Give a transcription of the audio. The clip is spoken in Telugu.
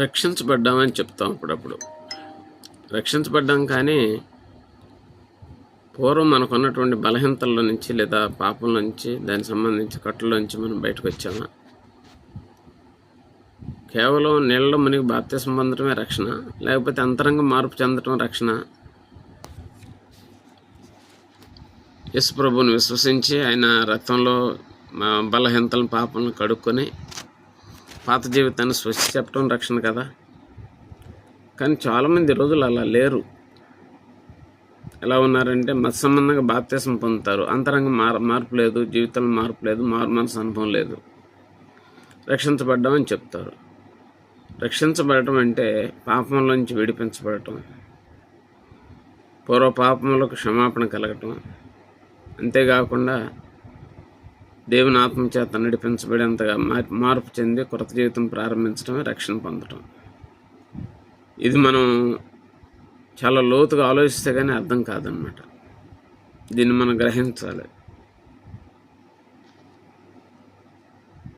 రక్షించబడ్డామని చెప్తాం అప్పుడప్పుడు. రక్షించబడ్డాం, కానీ పూర్వం మనకున్నటువంటి బలహీనతల నుంచి లేదా పాపం నుంచి, దానికి సంబంధించి కట్టుల నుంచి మనం బయటకు వచ్చామా? కేవలం నీళ్ళలో మునిగి బాప్తిసం పొందడమే రక్షణ, లేకపోతే అంతరంగ మార్పు చెందడం రక్షణ? యేసు ప్రభువుని విశ్వసించి ఆయన రక్తంలో బలహీనతలను పాపలను కడుక్కొని పాత జీవితాన్ని స్వచ్ఛ చెప్పడం రక్షణ కదా. కానీ చాలామంది రోజులు అలా లేరు. ఎలా ఉన్నారంటే మత సంబంధంగా బాప్తిసం పొందుతారు, అంతరంగ మార్పు లేదు, జీవితంలో మార్పు లేదు, మారు మనసు అనుభవం లేదు. రక్షించబడ్డామని చెప్తారు. రక్షించబడటం అంటే పాపంలోంచి విడిపించబడటం, పూర్వ పాపములకు క్షమాపణ కలగటం, అంతేకాకుండా దేవుని ఆత్మ చేత నడిపించబడేంతగా మార్పు చెంది కొత్త జీవితం ప్రారంభించడమే రక్షణ పొందడం. ఇది మనం చాలా లోతుగా ఆలోచిస్తే కానీ అర్థం కాదనమాట. దీన్ని మనం గ్రహించాలి.